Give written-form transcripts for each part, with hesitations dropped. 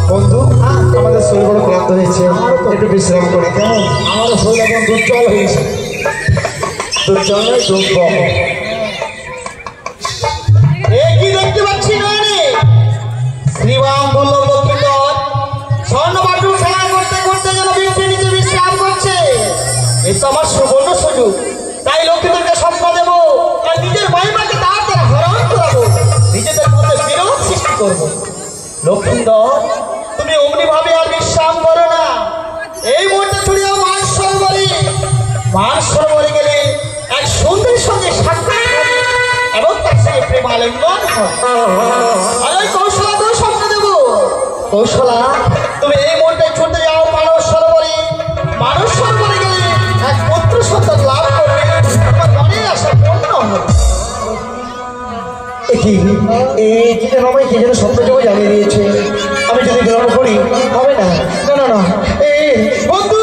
বন্ধু আমাদের শরীর বড় ক্লান্ত হয়েছে, একটু বিশ্রাম করি। কেমন? আমারও শরীর এখন দুর্চল হয়েছে। দুর্চল নয়, দুর্বল। কি দেখতে পাচ্ছি নয়নে? শ্রীরাম বল্লভ লক্ষ্মীধর স্বর্ণবাটু খেলা করতে করতে যেন বৃক্ষের নিচে বিশ্রাম করছে। এই তো আমার সুবর্ণ সুযোগ, তাই লক্ষ্মীধরকে স্বপ্ন দেবো আর নিজের মহিমাকে তার দ্বারা হরণ করাবো, নিজেদের মধ্যে বিরোধ সৃষ্টি করবো। লক্ষ্মীধর তুমি অমনি ভাবে আর বিশ্রাম করো না, এই মুহূর্তে ছড়িয়ে মান সরোবরে গেলে এক সুন্দরীর সঙ্গে সাক্ষাৎ এবং তার সঙ্গে প্রেমালিঙ্গন হয়। কৌশলা তো স্বপ্ন দেবো। কৌশলা তুমি এই মুহূর্তে ছুটে যাও মানস সরোবরে গেলে এক পুত্র সন্তান লাভ করবে, তোমার মনের আশা পূর্ণ হবে। কি যেন আমায় কে যেন স্বপ্ন জমে জানিয়ে দিয়েছে। আমি যদি গ্রহণ করি হবে না। না না না, বন্ধু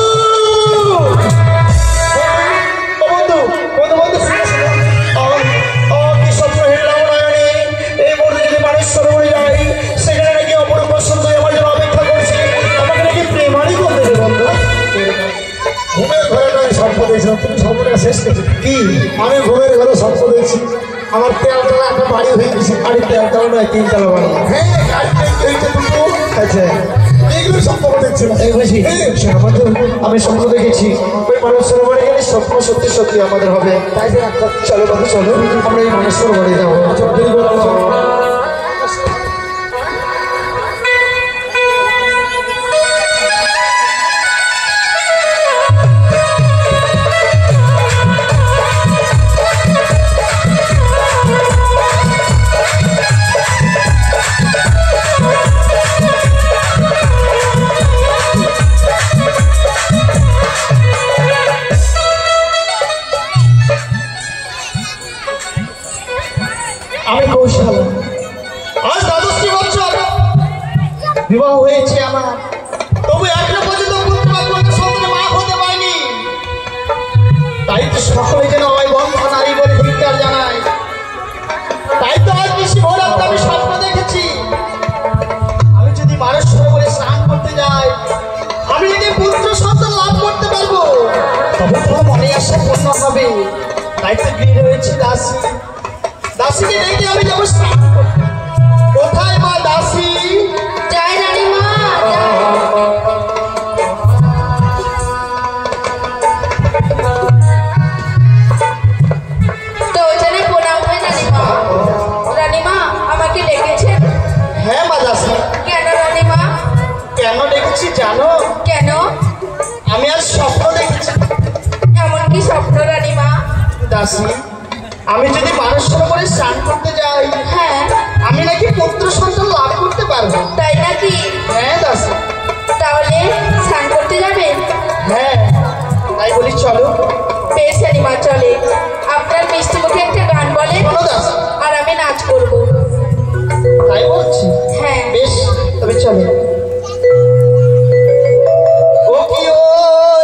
কি? আমি ঘুমের ঘরে স্বপ্ন দেখছি আমার তেলতলা একটা বাড়ি হয়ে গেছে। বাড়ি তেলতলা নয়, 3 তলা বাড়ি। হ্যাঁ, আচ্ছা এইগুলো স্বপ্ন দেখছিলাম। আমি স্বপ্ন দেখেছি ওই মানুষ সরোবরে গেলে স্বপ্ন সত্যি সত্যি আমাদের হবে। তাই চলো বাবু, চলো আমরা এই মানুষ সরোবরে যাবো। আমি কৌশল, আজ 12টি বছর বিবাহ হয়েছে আমার, তবু এখনো পর্যন্ত সন্তানের মা হতে পারিনি। তাই তো সকলে যেন আমায় বন্ধ নারী বলে ধিক্কার জানায়। তাই তো আজ বেশি ভোররাতে আমি স্বপ্ন দেখেছি আমি যদি মানস সরোবরে স্নান করতে যাই, আমি যদি পুত্র সন্তান লাভ করতে পারবো, তবে তোমার মনে আশা পূর্ণ হবে। তাই তো গৃহে রয়েছে দাসী, দাসীকে ডেকে আমি যাবো স্নান করতে। কোথায় মা দাসী? জয় রানীমা। তো জানে প্রণাম হয় রানীমা। রানীমা আমাকে ডেকেছেন? হ্যাঁ মা দাসী। কেন রানীমা? কেন ডেকেছি জানো? কেন? আমি আজ স্বপ্ন দেখেছি। এমন কি স্বপ্ন রানীমা? দাসী, আমি যদি মানস সরোবরে স্নান করতে যাই, হ্যাঁ, আমি নাকি পুত্র সন্তান লাভ করতে পারবো। তাই নাকি? হ্যাঁ দাসী। তাহলে স্নান করতে যাবে? হ্যাঁ, তাই বলি চলো। বেশ রানীমা, চলে। আপনার মিষ্টি মুখে একটা গান বলে আর আমি নাচ করবো। তাই বলছি? হ্যাঁ বেশ, তবে চলো। ও কি ও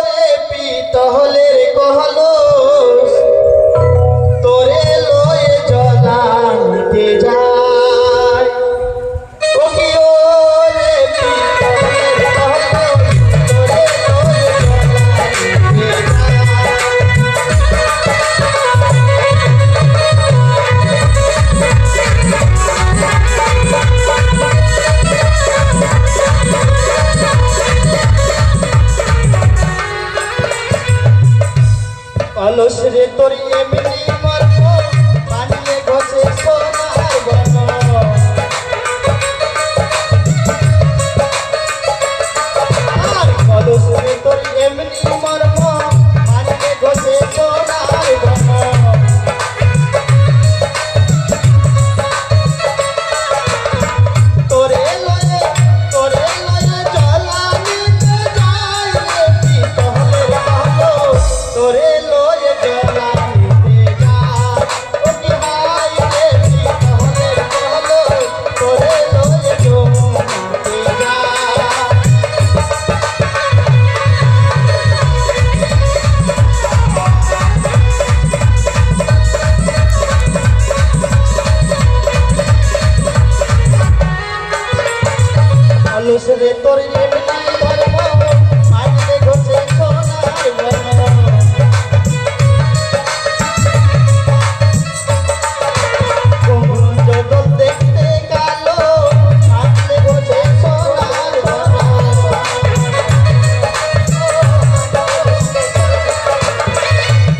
রে পিতলের কলস, তোরে লয়ে জলাতে যায়। ও কি ও রে পিতলের কলস, তোরে লয়ে জলাতে কলস রে তোর এমনি মর্ম, বানিয়ে ঘষে সোনার বন। আর কলস রে তোর এমনি মর্ম, বানিয়ে ঘষে সোনার বন। তোরে লয়ে জলানিতে যাই রে পিতলের কলস, তোরে লয়ে জলানিতে রে তোর এমনি ধর্ম আজকে ঘটে সোনার বর্ণ জগৎ দেখতে কালো আজকে ঘটে সোনার বর্ণ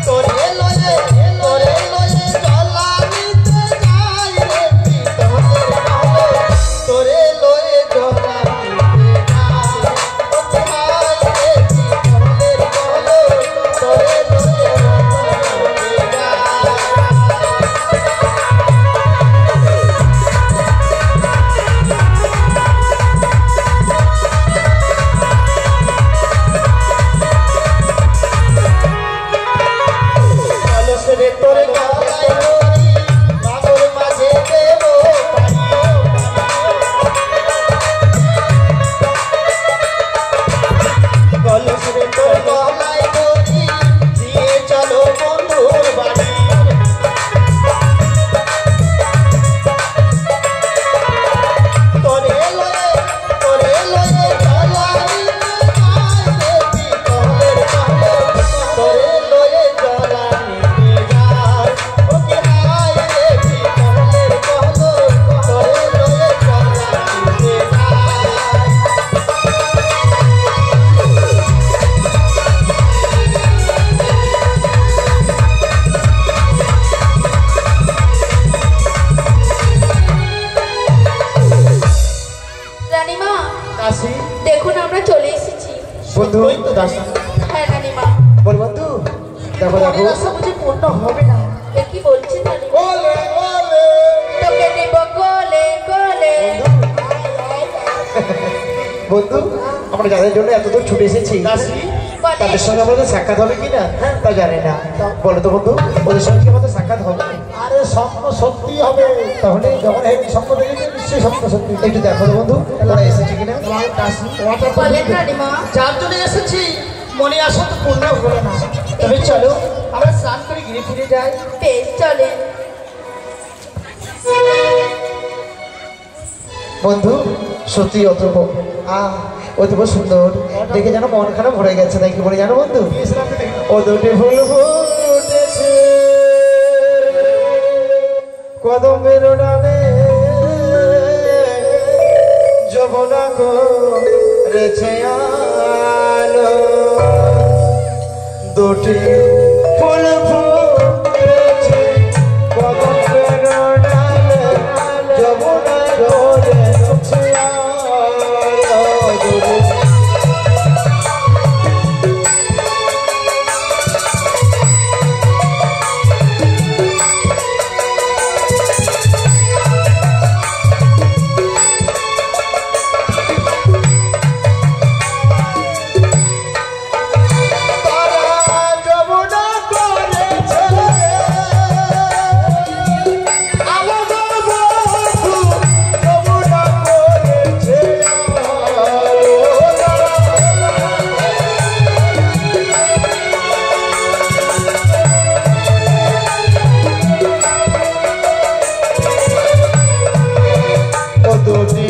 তোরে লয়ে জলা নিতে যাই রে তোরে লয়ে জলা তোরে গলায় দড়ি বাবুর মাঝে দেব কলস রে তোর গলায় দড়ি দিয়ে চলো বন্ধুর বাড়ি তোরে লয়ে জলাই দেবী কহলের তোরে লয়ে জলাই রানীমা দাসী দেখুন আমরা চলে এসেছি। বন্ধু ওই তো দাসী হ্যাঁ রানীমা। বল বন্ধু দেখো দেখো মনের আশা বুঝি পূর্ণ হবে না এ কি বলছেন রানীমা? ওলে ওলে তোকে নেব কোলে কোলে। বন্ধু আমরা যাদের জন্য এত দূর ছুটে এসেছি দাসী বলে, তাদের সঙ্গে আমাদের সাক্ষাৎ হবে কিনা তা জানি না। বলো তো বন্ধু ওদের সঙ্গে কি আমাদের সাক্ষাৎ হবে? আরে স্বপ্ন সত্যি হবে তাহলে যখন এই স্বপ্ন দেখেছি নিশ্চয়ই স্বপ্ন সত্যি একটু দেখো তো বন্ধু ওরা এসেছে কিনা। তোমার দাসী তোমারটা বলেন রানীমা। যার জন্য এসেছি মনে আসা তো পূর্ণ হলো না তবে চলো আমরা স্নান করে গিয়ে ফিরে যাই বেশ চলেন। বন্ধু সত্যি অতূপ অতূপ সুন্দর দেখে যেন মন খারাপ ভরে গেছে। তাই কি বলে জানো বন্ধু? ও দুটি ফুল ফুটেছে কদমের ডালে যমুনা করেছে আলো দুটি ফুল ফুটেছে কদমের ডালে যমুনা করেছে আলো দুটি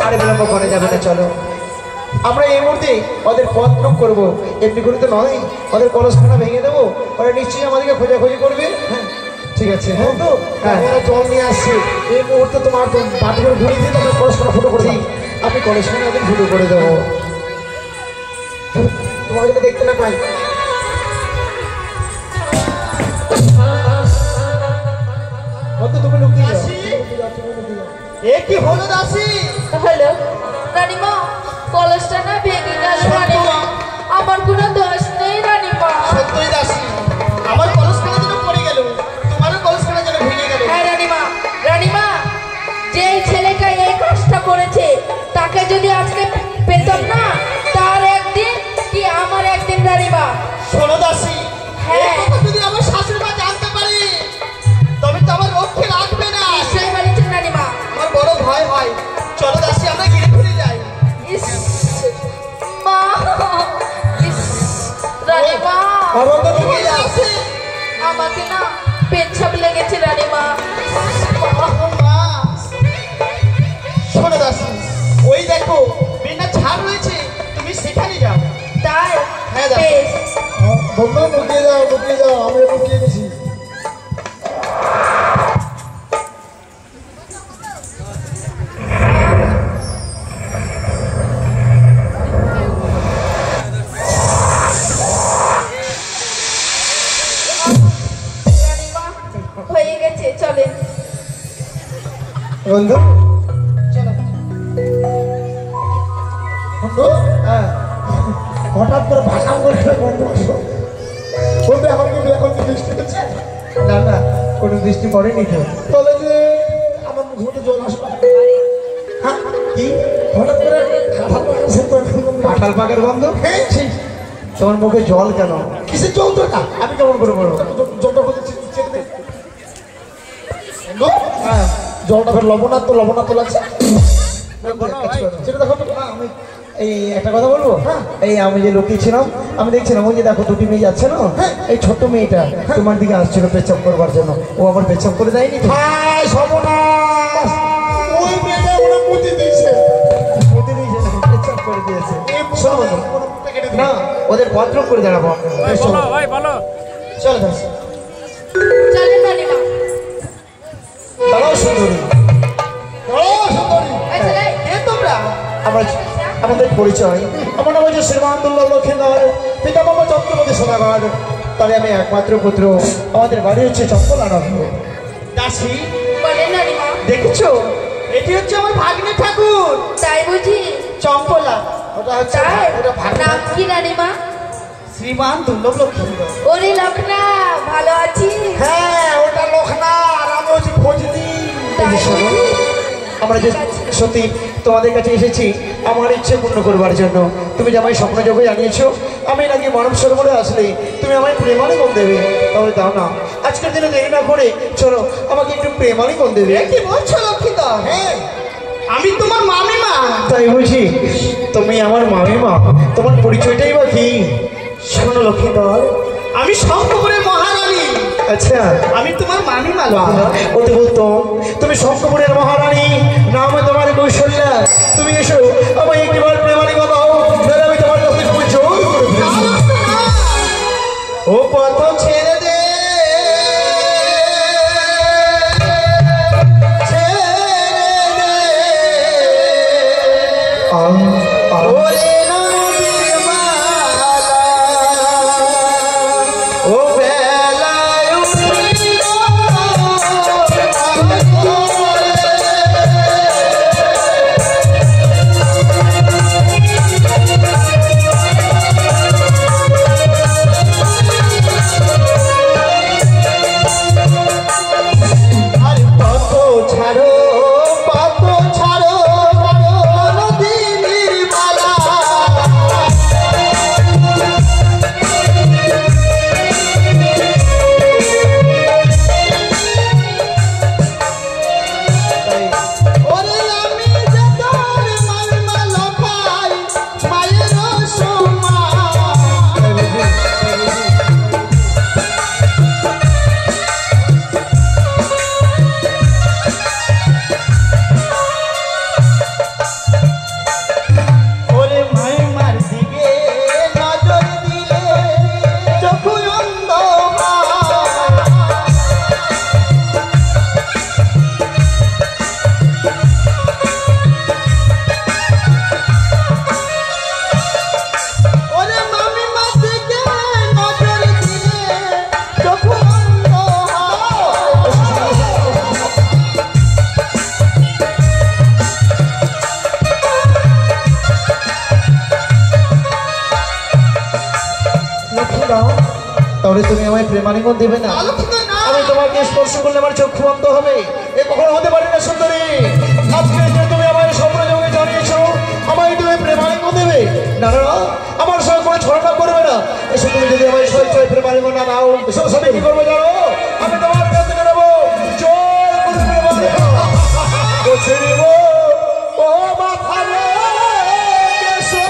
আর বিলম্ব করা যাবে না, চলো আমরা এই মুহূর্তে ওদের পথ রোধ করবো। এমনি করে তো নয়, ওদের কলসখানা ভেঙে দেবো, ওরা নিশ্চয়ই আমাদেরকে খোঁজাখুঁজি করবে। হ্যাঁ ঠিক আছে। হ্যাঁ তো আমরা জল নিয়ে আসছি এই মুহূর্তে, তোমার বাটি করে ঘুরিয়ে দিয়ে তাদের কলসখানা ফুটো করে দিই। আপনি কলসখানা ওদের শুরু করে দেবো। তোমাকে যদি দেখতে না পাই। বন্ধু তুমি লুকিয়ে যাও। এ কি হলো দাসী? হ্যালো রানীমা, কলসটা না ভেঙে গেল রানীমা। আমার কোনো দোষ নেই রানীমা। সত্যই দাসী, আমার কলসখানা যেন পড়ে গেল, তোমারও কলসখানা যেন ভেঙে গেল। হ্যাঁ রানীমা, রানীমা যে ছেলেটা এই কাজটা করেছে তাকে যদি আজকে পেতাম না, তার একদিন কি আমার একদিন রানীমা। শোনো দাসী, হ্যাঁ। এই কথা যদি আমার শাশুড়ি মা জানতে পারে তবে তো আমার রক্ষে রাখবে না। নিশ্চয়ই বলেছেন রানীমা। আমার বড় ভয় হয়। চলো দাসী আমরা ঘিরে ফিরে যাই। ইস মা, ইস রানীমা, আমাকে না পেচ্ছাপ লেগেছে রানীমা। শোনো দাসী, ওই দেখো বিনা ছাড় রয়েছে, তুমি সেখানে যাও। তাই হ্যাঁ দাদা। বেশ। বন্ধু লুকিয়ে যাও, লুকিয়ে যাও, আমি লুকিয়ে গেছি। রানীমা হয়ে গেছে, চলেন। বন্ধু চলো। বন্ধু হঠাৎ করে ভাষা করছে বন্ধু। বন্ধু এখন কি বৃষ্টি হচ্ছে? না না, কোনো দৃষ্টি পড়েনি তো। তাহলে যে আমার মুখে জল আসবে। হ্যাঁ কি? হঠাৎ করে কাঁঠাল পাকার শব্দ এখন কাঁঠাল পাকের গন্ধ? হ্যাঁ ঠিক। তোমার মুখে জল কেন? কিসের জল তো এটা? আমি কেমন করে বলবো? জলটা কোথায় চেপে দে। বন্ধু, হ্যাঁ জলটা ফের লবণাত্ম লাগছে। সেটা দেখো তো। আমি এই একটা কথা বলবো। এই আমি যে লুকিয়েছিলাম, আমি দেখছিলাম ওই যে দেখো দুটি মেয়ে যাচ্ছে না, এই ছোট্ট মেয়েটা তোমার দিকে আসছিল পেচ্ছাপ করবার জন্য। ও আবার পেচ্ছাপ করে দেয়নি তো? হায় সর্বনাশ! ওই মেয়েটা ওরা পুঁতে দিয়েছে। প্রতি দিয়েছে না, পেচ্ছাপ করে দিয়েছে। এই শোনো বন্ধু, ওরা পুঁতে কেটে না দিয়েছে। ওদের পত্র করে দাঁড়াবো আমরা। বেশ, চলো। চলো দাস। চলেন রানীমা। দাঁড়াও সুন্দরী। দাঁড়াও সুন্দরী। এই ছেলে, কে তোমরা? আমাদের পরিচয়, আমার নাম হচ্ছে শ্রীমান দুর্লভ লক্ষ্মীধর, পিতা বাবা চন্দ্রপতি সোনাগর, তবে আমি একমাত্র পুত্র। আমাদের বাড়ি হচ্ছে চম্পলানন্দ। দাসী, বলেন রানীমা। দেখেছো এটি হচ্ছে আমার ভাগ্নে ঠাকুর তাই বুঝি? চম্পলা। ওটা হচ্ছে তাই ওটা ভাগ্নে। নাম কি রানীমা? শ্রীমান দুর্লভ লক্ষ্মীধর। ওরে লক্ষণা, ভালো আছি? হ্যাঁ ওটা লোকনা, আর আমি হচ্ছে ফজলি। তাই শোনো, বুঝি? আমরা যে সত্যি তোমাদের কাছে এসেছি আমার ইচ্ছে পূর্ণ করবার জন্য। তুমি যে আমায় স্বপ্নযোগে জানিয়েছো আমি নাকি মানব সরোবরে আসলে তুমি আমায় প্রেমালিকন দেবে, তাহলে দাও না আজকের দিনে দেরি না করে চলো আমাকে একটু প্রেমালিকন দেবে। কি বলছো লক্ষ্মীদা? হ্যাঁ আমি তোমার মামিমা। তাই বুঝি তুমি আমার মামিমা? তোমার পরিচয়টাই বা কি? শোনো লক্ষ্মীধর, আমি শঙ্কপুরের মহারানী। আচ্ছা আমি তোমার মামিমা। অতি উত্তম, তুমি শঙ্কপুরের মহারানী, নাম তোমার কৌশল্যা। তুমি এসো আমায় একটিবার প্রেমালিকন দাও, নাহলে আমি তোমার কাছে খুব জোর করে ফেলবো। ও পথ ছেড়ে দে, ছেড়ে দে, ওরে নদীর মালা, ও বেলায় উঠিল আর পথ ছাড়ো, পথ ছাড়ো, নদীর মালা, তাহলে তুমি আমায় প্রেমালিঙ্গন দেবে না? অলক্ষিত না। আমি তোমাকে স্পর্শ করলে আমার চক্ষু বন্ধ হবে, এ কখনো হতে পারে না সুন্দরী। আজকে যে তুমি আমায় স্বপ্ন যোগে জানিয়েছো আমায় তুমি প্রেমালিঙ্গন দেবে, না না না, আমার সঙ্গে কোনো ছড়াটা করবে না। এসে তুমি যদি আমায় সই প্রেমালিঙ্গন না দাও, এসব সাথে কি করবে জানো? আমি তোমার কাছ থেকে নেবো জয় করে প্রেমালিঙ্গন বসে নেব। ও মাথা রে গেছে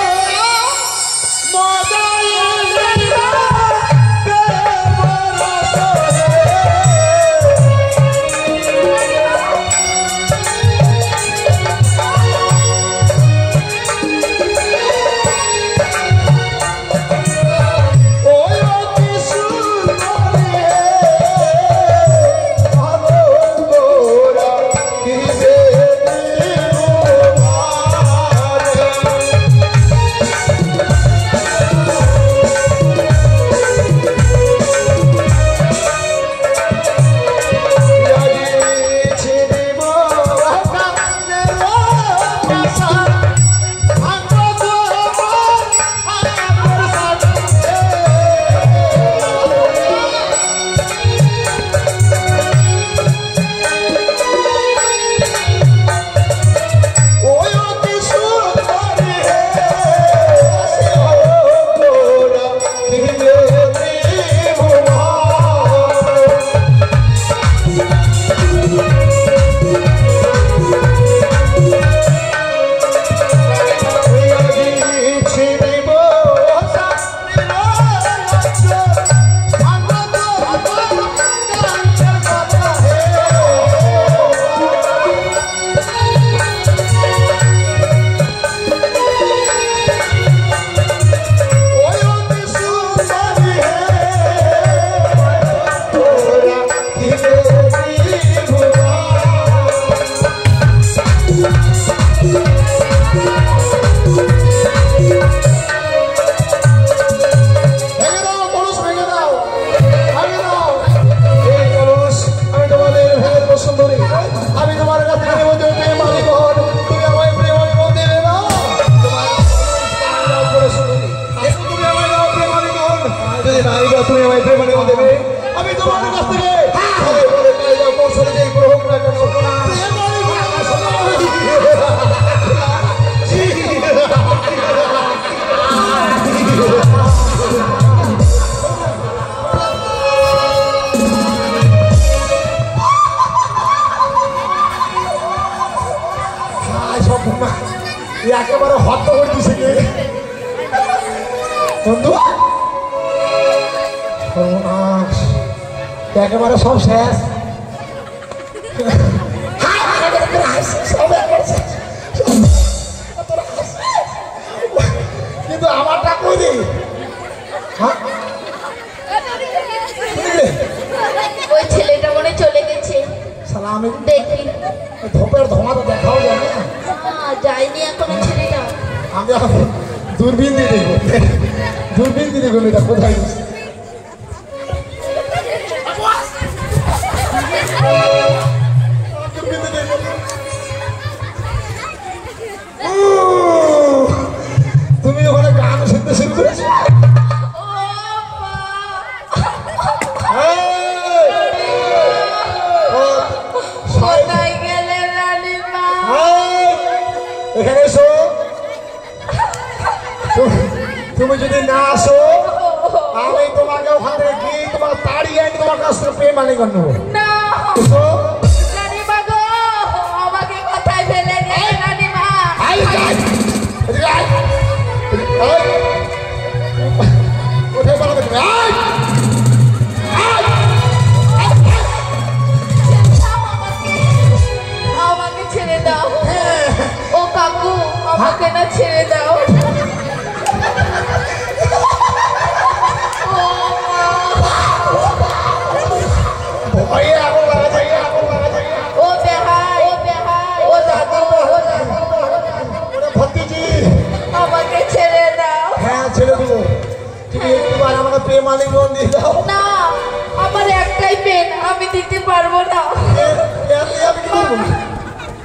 তুমি আমায় প্রেমালিঙ্গন দেবে, আমি তোমার কাছ থেকে গ্রহণ করে কেন একেবারে হত করে দিছে বন্ধু, একেবারে সব শেষ। কিন্তু আমারটা কই রে? ওই ছেলেটা মনে চলে গেছে। শালা আমি দেখি ধোপের ধোঁয়া তো দেখাও যায় না। যায়নি এখনো ছেলেটা। আমি এখন দূরবীন দিয়ে দেখবো, দূরবীন দিয়ে দেখবো এটা কোথায় গেছে। তুমি ওখানে গান শুনতে শুরু করেছো? কোথায় গেলে রানীমা? এখানে এসো। তুমি যদি না আসো আমি তোমাকে ওখানে গিয়ে তোমার তাড়িয়ে আনি তোমার কাছ থেকে প্রেমালিঙ্গন নেবো। না এসো। রানীমা গো, আমাকে কোথায় ফেলে গেলে রানীমা? কোথায় পালাবে তুমি? আমাকে ছেড়ে দাও। ও কাকু, আমাকে না ছেড়ে দাও। ও বেহাই, ও দাদু, ভক্তিজি আমাকে ছেড়ে দাও। হ্যাঁ ছেড়ে দেবো। তুমি একবার আমাকে প্রেমালিঙ্গন দিয়ে দাও। না, আমার একটাই পেন, আমি দিতে পারবো না। আমি কি করবো?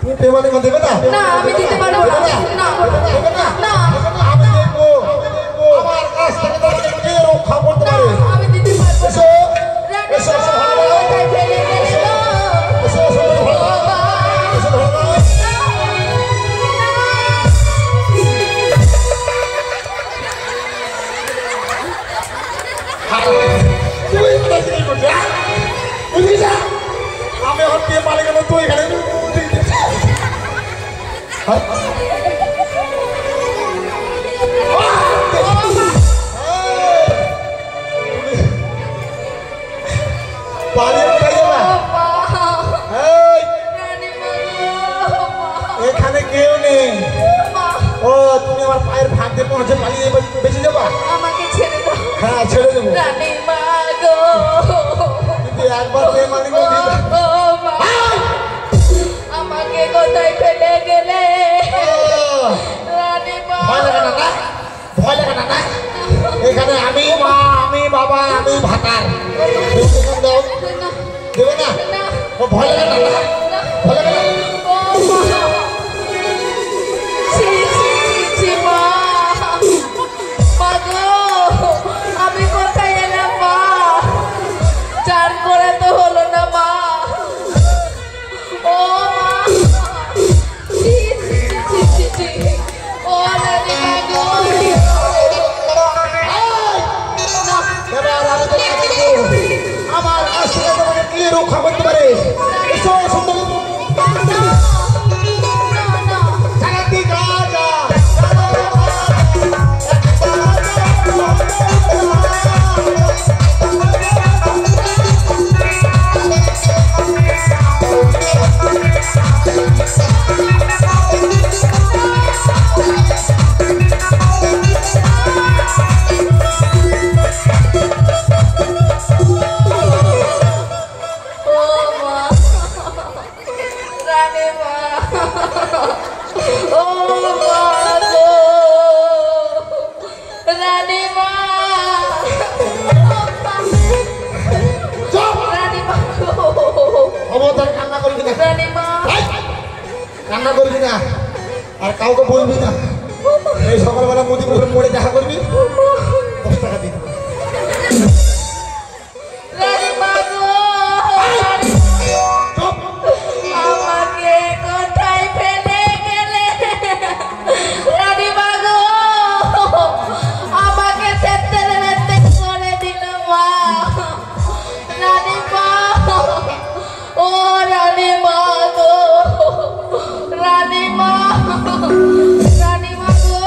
তুমি প্রেমালিঙ্গন দেবে না? না, আমি দিতে পারবো না। না, না, আমি দেখবো আমার কাছ থেকে তোমাকে কে রক্ষা করতে না, পারে। আমি দিতে পারবো না। পালিয়ে কোথায় যাবা? এই, এখানে কেউ নেই। ও তুমি আমার পায়ের ভাগ দিয়ে পৌঁছে পালিয়ে বেঁচে যাবা? আমাকে ছেড়ে দাও হ্যাঁ ছেড়ে দেবো, রানীমা গো। কিন্তু একবার বেমানি ও মা, আমাকে কোথায় ফেলে গেলে রানীমা? ভয় লাগে না না? ভয় লাগে না না? এখানে আমি মা, আমি বাবা, আমি ভাতার। দাও, না, দেবে না? না, ও ভয় লাগে না না? ভয় লাগে না? ও মা, ছি, ছি, ছি, মা। মা গো, আমি কোথায় এলাম মা? চান করা তো হলো না মা। ও মা, ছি, ছি, ছি, ছি, ছি। ও রানীমা গো। না, এবার আমি তোমাকে দেবো। আমার কাছ থেকে তোমাকে কি রক্ষা করতে পারে? এসো সুন্দর না, না। সারাটি গাজা ও মা, রানীমা। ও মা গো, রানীমা। রানীমা গো, অবতার কান্না করবি না, রানীমা। কান্না করবি না, আর কাউকে বলবি না। এই সকালবেলা মুদিপুরের মোড়ে দেখা করবি, 10 টাকা দিবি। রানীমা গো, চুপ। আমাকে কোথায় ফেলে গেলে? রানীমা গো, আমাকে তেত্তেরে তেত্তে করে দিল মা। রানীমা, ও রানীমা গো, রানীমা, রানীমা গো।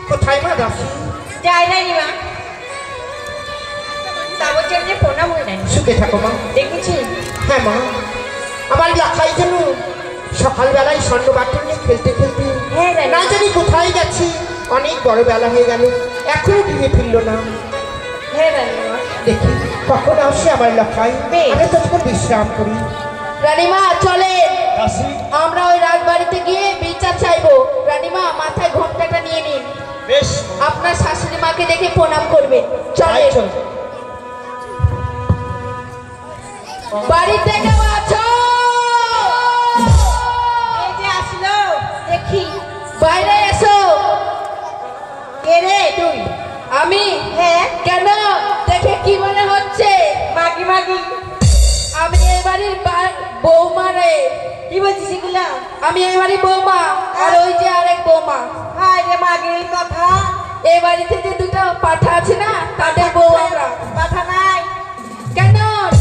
কোথায় মা দাসী? যাই নাই মা, তাবর জন্য প্রণাম হয়ে নাই। সুখে থাকো মা। দেখেছি হ্যাঁ মা, আমার লাখাই যেন সকালবেলায় স্বর্ণ বাটন নিয়ে খেলতে খেলতে হ্যাঁ রানী। না জানি কোথায় গেছি। অনেক বড় বেলা হয়ে গেল, এখনো ফিরে ফিরলো না। হ্যাঁ রানীমা। দেখি কখন আসে আমার লাখাই। বেশ। আমি তখন বিশ্রাম করি। রানীমা চলে, দাসী আমরা ওই রাজবাড়িতে গিয়ে বিচার চাইবো। রানীমা মাথায় ঘোমটাটা নিয়ে নিন, বেশ, আপনার শাশুড়ি মাকে দেখে প্রণাম করবে। চলে, চল। বাড়িতে কেউ আছো? এই যে আসলো, দেখি, বাইরে এসো। কে রে তুই? আমি? হ্যাঁ। কেন, দেখে কি মনে হচ্ছে? মাগি মাগি আমি এই বাড়ির বৌমা রে। কি বলছিস এগুলা? আমি এই বাড়ির বৌমা, আর ওই যে আরেক বৌমা। হাই রে মাগির কথা। এই বাড়িতে যে দুটো পাঠা আছে না, তাদের বউ আমরা। কথা নাই। কেন,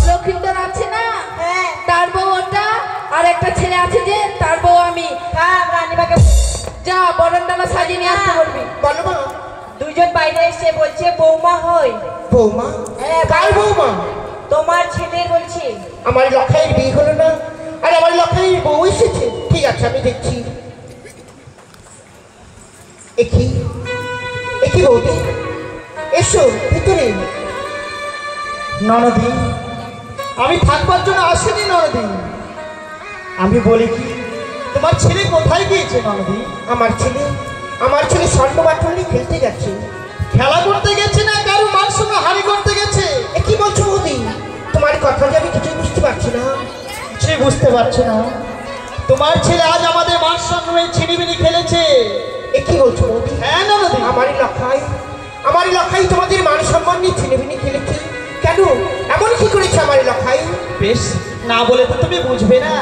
লক্ষ্মীন্দর আছে না, হ্যাঁ। তার বউ ওটা, আর একটা ছেলে আছে যে, তার বউ আমি। থাম, রানীমাকে যা বরণডালা সাজিয়ে নিয়ে আসতে বলবি। বলো মা। দুজন বাইরে এসে বলছে বৌমা হই। বৌমা? হ্যাঁ, কার বৌমা? তোমার ছেলে বলছে। আমার লখাইয়ের বিয়ে হলো না, আর আমার লখাইয়ের বউ এসেছে। ঠিক আছে, আমি দেখছি। একই একই বৌদি, এসো ভিতরে। ননদি, আমি থাকবার জন্য আসিনি ননদি। আমি বলি কি, তোমার ছেলে কোথায় গিয়েছে ননদি? আমার ছেলে স্বর্ণ বাটন নিয়ে খেলতে গেছে। খেলা করতে গেছে না কারো মার সঙ্গে হাড়ি করতে গেছে? কি বলছো বৌদি? তোমার কথা যে আমি কিছু বুঝতে পারছি না। কিছুই বুঝতে পারছো না? তোমার ছেলে আজ আমাদের মার সঙ্গে ছিনিমিনি খেলেছে। কি বলছো বৌদি? হ্যাঁ ননদি, আমারই লখাই তোমাদের মান সম্মান নিয়ে ছিনিমিনি খেলেছে। কেন, এমন কি করেছে আমার লখাই? বেশ, না বলে তো তুমি বুঝবে না।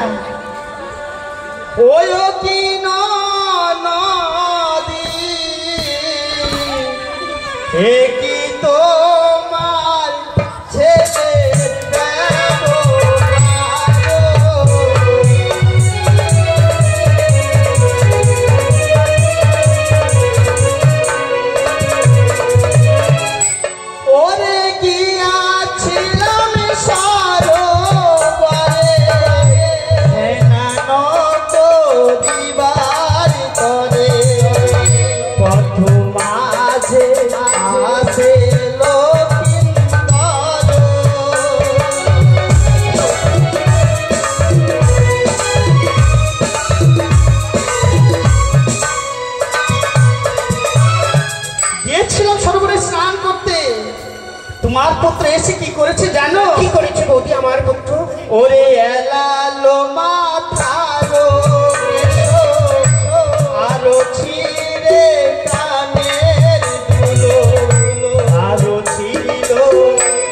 ওই কি নদী এ কি তোমার ছেলের ওরে গিয়াছিলাম সরোবরে নদ দিবার তরে পথ মাঝে আসে লক্ষিন্দর গিয়েছিলাম সরোবরে স্নান করতে। তোমার পুত্র এসে কি করেছে জানো? কি করেছে বৌদি আমার পুত্র? ওরে এলালো মাথারো আরো ছিঁড়ে কানের দুলো আরো ছিল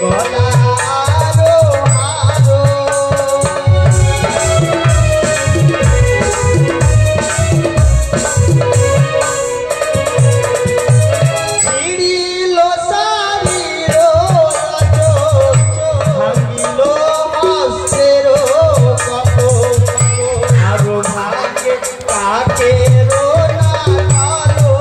গলারো হারো ছিড়িল শাড়ির ভাঙিল হাসের কত আরো ভাগে কাকের নাগালো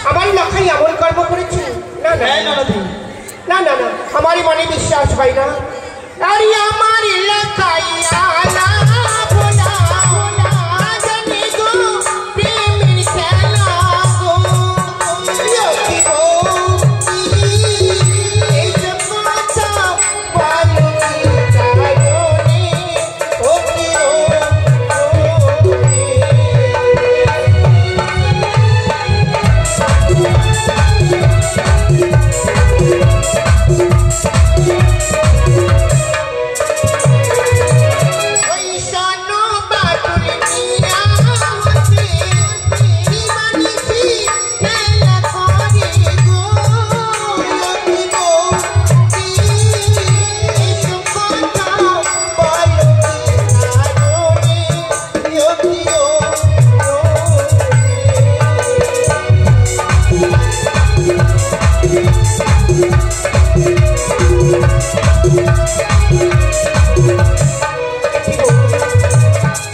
আমার লখাই এমন কর্ম করেছে? না না হ্যাঁ ননদি না না না, আমারই মনে বিশ্বাস হয় না। আরে আমার এলাকায় আলা ভোলা জানি গো প্রেমের খেলা গো কি গো এই যে কথা বলো কি কারণে ও কি ওই শোনো বাটুল নিয়া হতে দিবানিসি খেলা করে গো কি গো এই কথা বলো কি কারণে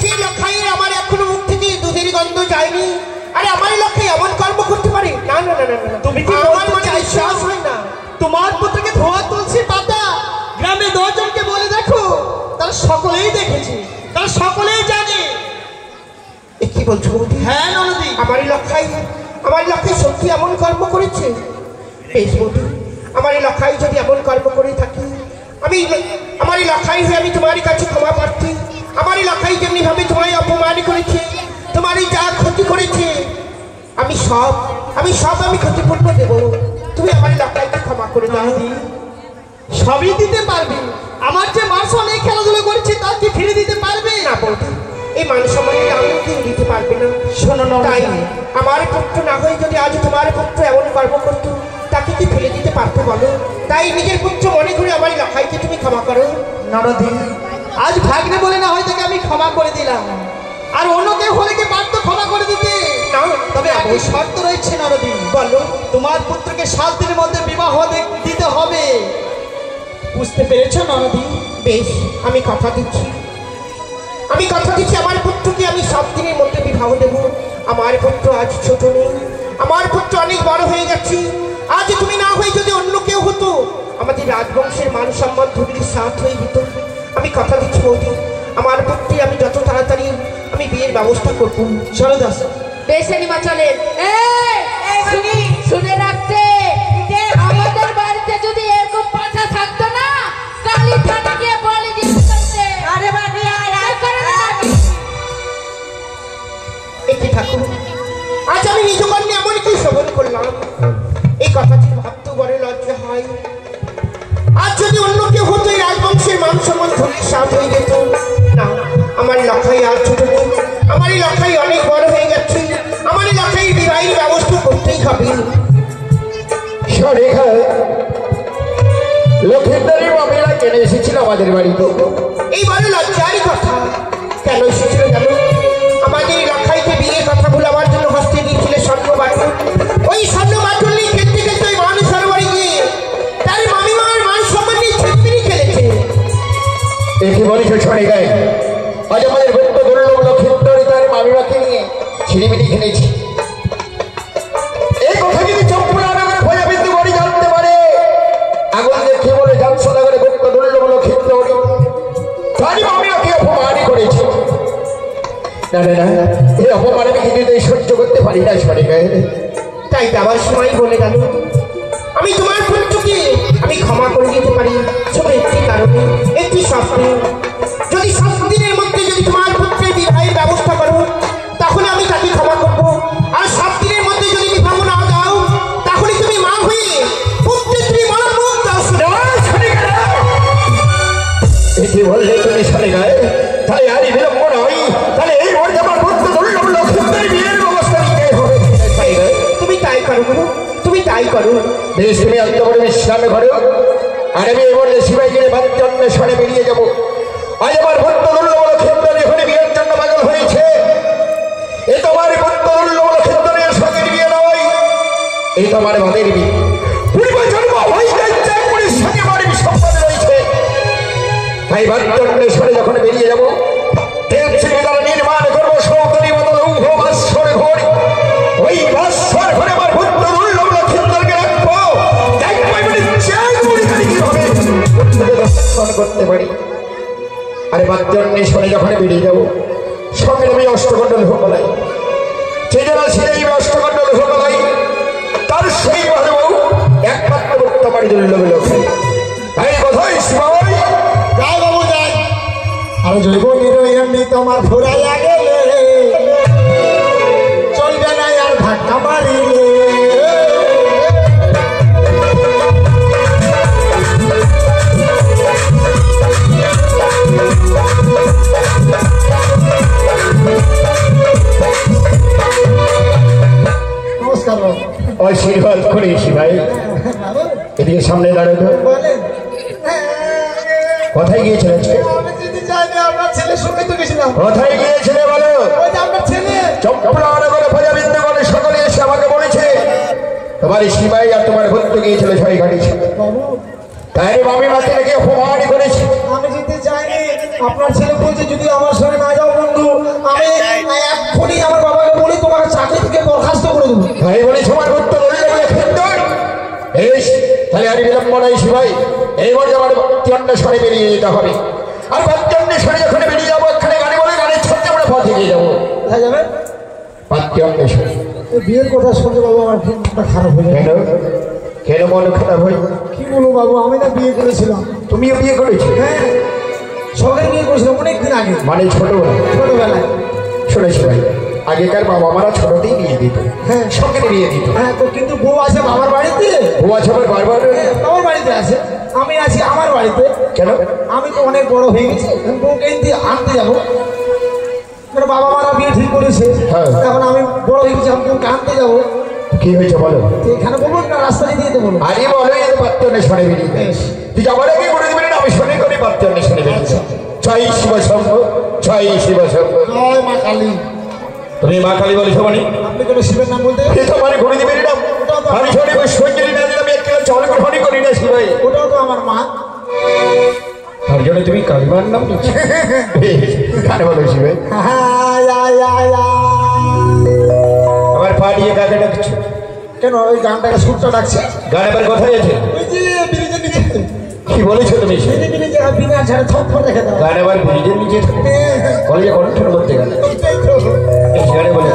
সেই লক্ষাই আমার এখনো মুখ থেকে দুধের গন্ধ যায়নি। আরে আমার লক্ষাই এমন কর্ম করতে পারে? না না না না না, তুমি কি আমার বলতে মনে চাইছো? বিশ্বাস হয় না। তোমার পুত্রকে ধোয়া তুলসী পাতা গ্রামে 10 জনকে বলে দেখো, তারা সকলেই দেখেছে, তারা সকলেই জানে। এ কি বলছো বৌদি? হ্যাঁ ননদি আমার লক্ষাই সত্যি এমন কর্ম করেছে? বেশ বৌদি, আমার এই লক্ষাই যদি এমন কর্ম করে থাকি, আমি আমার এই লক্ষাই হয়ে আমি তোমার কাছে ক্ষমা প্রার্থী। আমার এই লক্ষাই যেমনি ভাবে তোমায় অপমান করেছে, তোমারই যা ক্ষতি করেছে, আমি সব আমি ক্ষতিপূর্ণ দেব। তুমি আমার এই লক্ষাইকে ক্ষমা করে দাও। ননদি সবই দিতে পারবে। আমার যে মার্শন এই খেলাধুলো করেছে তা কি ফিরে দিতে পারবে? না বৌদি, এই মান সম্মানটা আমি কেউ দিতে পারবে না। শোনো তাই ননদি, আমার পুত্র না হয়ে যদি আজ তোমার পুত্র এমন কর্ম করতো, তাকে কি ফেলে দিতে পারতো বলো? তাই নিজের পুত্র মনে করে আমার লখাইকে তুমি ক্ষমা করো। ননদি আজ ভাগ্নে বলে না হয় তাকে আমি ক্ষমা করে দিলাম, আর অন্য কেউ হলে কি পারত ক্ষমা করে দিতে? না, তবে একই শর্ত রয়েছে নরদি। বলো। তোমার পুত্রকে 7 দিনের মধ্যে বিবাহ দিতে হবে, বুঝতে পেরেছো নরদি? বেশ, আমি কথা দিচ্ছি আমার পুত্রকে আমি 7 দিনের মধ্যে বিবাহ দেব। আমার পুত্র আজ ছোট নেই, আমার পুত্র অনেক বড় হয়ে গেছে। আজ তুমি না হয়ে যদি অন্য কেউ হতো, আমাদের রাজবংশের মান সম্মান ধুলির সাথ হয়ে যেত। আমি কথা দিচ্ছি বৌদি, আমার পুত্রকে আমি যত তাড়াতাড়ি আমি বিয়ের ব্যবস্থা করবো। চলো দাস। বেশ নিমা চলেন। শুনে রাখতে, আমাদের বাড়িতে যদি এরকম পাছা থাকতো না, কালী থানা গিয়ে বলে দিতে পারতে। আরে বাড়ি আয় আয় করে না। একটি ঠাকুর, আজ আমি নিজ কন্যা এমন কি শ্রবণ করলাম, এই কথাটি ভাবতে বড় লজ্জা হয়। আজ যদি অন্য কেউ হতো, এই রাজবংশের মান সম্মান ধরে সাথ হয়ে যেত। না, আমার লখাই আর ছোট নেই, আমার এই লখাই অনেক বড় হয়ে গেছে। আমার এই লখাই বিবাহের ব্যবস্থা করতেই হবে। লক্ষিন্দরী মহিলাকে কেন এসেছিল আমাদের বাড়িতে? এই বড় লজ্জারই কথা। কেন এসেছিল জানো? আমাদের লক্ষাইতে বিয়ের কথা ভুলে আমার জন্য হস্তে দিয়েছিল স্বর্ণ বাটুল। ওই স্বর্ণ বাটুল নিয়ে খেলতে খেলতে ওই মানুষ সরোবরে গিয়ে তার মামিমার মান সম্মান নিয়ে ছিটপিনি খেলেছে। একে বলেছ ছড়ে গায়ে, আজ আমাদের ভক্ত দুর্লভ লক্ষিন্দরী তার মামিমাকে নিয়ে ছিড়িমিড়ি খেলেছি। এই কথা যদি চম্পুরানগরে ভয়াবিন্দু বাড়ি জানতে পারে, আগুন দেখে বলে জানসনগরে ভক্ত দুর্লভ লক্ষিন্দরী তার মামিমাকে অপমানই করেছে। না না না, এই অপমান আমি কিছুতেই সহ্য করতে পারি না ছড়ে গায়ে। তাই যাবার সময় বলে গেল, আমি তোমার পুত্রকে আমি ক্ষমা করে দিতে পারি শুধু একটি কারণে, একটি স্বপ্নে। যদি 7 দিনের মধ্যে যদি তোমার পুত্রের বিবাহের ব্যবস্থা করো তাহলে আমি তাকে ক্ষমা করবো। আর 7 দিনের মধ্যে যদি বিবাহ না দাও তাহলে তুমি মা হয়ে পুত্রের তুমি মরার মুখ দাও। এটি বললে তুমি ছড়ে গায়ে, তাই আরই বিলম্ব নয়। তাহলে এই মুহূর্তে আমার ভক্ত দুর্লভ লক্ষিন্দরী বিয়ের ব্যবস্থা নিতে হবে। তুমি তাই করো গুরু, তুমি তাই করো। বেশ, তুমি অন্ত করে বিশ্রামে ঘরে, আর আমি এই বললে শিবাই গিয়ে বাদ্য অন্বেষণে বেরিয়ে যাবো। আজ আমার ভক্ত দুর্লভ লক্ষিন্দরী এখানে বিয়ের জন্য পাগল হয়েছে। এ তোমার ভক্ত দুর্লভ লক্ষিন্দরীর সঙ্গে বিয়ে নয়, এই তোমার বাদের বিয়ে। পূর্ব জন্ম হইতে চাকরির সঙ্গে আমার সম্পদ রয়েছে। তাই বাদ্য অন্বেষণে যখন বেরিয়ে যাবো, নির্মাণ করবো সৌন্দর্য মতো লৌহ ভাস্বর ঘর। ওই ভাস্বর ঘরে আমার ভক্ত দুর্লভ লক্ষিন্দরকে রাখবো। করতে পারি। আরে বাদ্যন্বেষণে যখন বেরিয়ে যাবো, সঙ্গে আমি অষ্টকণ্ডল হোকলাই, যে যারা সেই অষ্টকণ্ডল হোকলাই তার সেই ভালো একমাত্র করতে পারি দুর্লভ লোক। তাই কথাই শিবাই যাই বাবু যাই। আর জৈব এমনি তোমার ফুরাইয়া গেলে চলবে না আর ধাক্কা মারিলে। নমস্কার বাবু। আশীর্বাদ করেছি ভাই, এদিকে সামনে দাঁড়াতো। বলেন। কোথায় গিয়েছিল? আমি যদি যাইনি আপনার ছেলের সঙ্গে তো গেছিলাম। কোথায় গিয়েছিলে বলো? ওই যে আপনার ছেলে। চম্পলানগরে ভজাবিন্দু করে সকলে এসে আমাকে বলেছে তোমার শিবাই আর তোমার ভক্ত গিয়েছিল ছয় ঘাটি। বাবু তাই মামি মাকে নাকি অপমান করেছে। আমি যেতে চাইনি। আপনার ছেলে বলছে যদি আমার সঙ্গে না যাও বন্ধু, আমি এক্ষুনি আমার বাবাকে বলি তোমাকে চাকরি থেকে বরখাস্ত করে দেবো। তাই বলে তোমার ভক্ত বলে এই তাহলে আর বিলম্ব নাই শিবাই, এই বলে আমার বাদ্যন্বেষণে বেরিয়ে যেতে হবে। আর বাদ্যন্বেষণে যখন বেরিয়ে যাবো, এখানে গানে বলে গানের ছন্দে আমরা পথে গিয়ে যাবো। কোথায় যাবে? বাদ্যন্বেষণে। বিয়ের কথা শুনতে বাবু আমার খুব মনটা খারাপ হয়ে কেন গেল। কেন মন খারাপ হয়? কি বলবো বাবু, আমি না বিয়ে করেছিলাম। তুমিও বিয়ে করেছো? হ্যাঁ, শখের বিয়ে করেছিলাম অনেকদিন আগে, মানে ছোটবেলায়? ছোটবেলায়। শুনেছি ভাই, আগেকার বাবা মারা ছোটতেই বিয়ে দিত, হ্যাঁ শখের বিয়ে দিত। হ্যাঁ, তো কিন্তু বউ আছে বাবার বাড়িতে। বউ আছে আবার বারবার? বাবার বাড়িতে আছে, আমি আছি আমার বাড়িতে। কেন? আমি তো অনেক বড় হয়ে গেছি, বউকে আনতে যাবো। বাবা মারা বিয়ে ঠিক করেছে, হ্যাঁ। এখন আমি বড় হয়ে গেছি, আমি বউকে আনতে যাবো। কি হয়েছে বলো? তো এখানে বলুন না রাস্তা দিয়ে যেতে বলুন। আরে বলো, এই বাদ্যন্বেষণে বেরিয়ে বেশ। তুই যাবার আগে করে দিবি না, আমি শুনে করি বাদ্যন্বেষণে বেরিয়ে। জয় শিব শম্ভ, জয় শিব শম্ভ। জয় মা কালী। তুমি মা কালী বলেছো মানে? আপনি কোনো শিবের নাম বলতে? এই তো মানে ঘুরে দিবি না, আমি শোনে সঞ্জলি না দিলাম, এক কিলো চাউল গ্রহণই করি না শিবাই। ওটাও তো আমার মা। তার জন্য তুমি কালীমার নাম নিচ্ছ? গানে বলো শিবাই। আমার পা দিয়ে কাকে ডাকছো? কেন ওই গানটাকে সুরটা ডাকছে? গান এবার কোথায় আছে? ওই যে ব্রিজের নিচে। কি বলেছো তুমি? ব্রিজে বিনা ছাড়া থপ রেখে দাও। গান এবার ব্রিজের নিচে বলে যে কণ্ঠের মধ্যে গান এই গানে বলে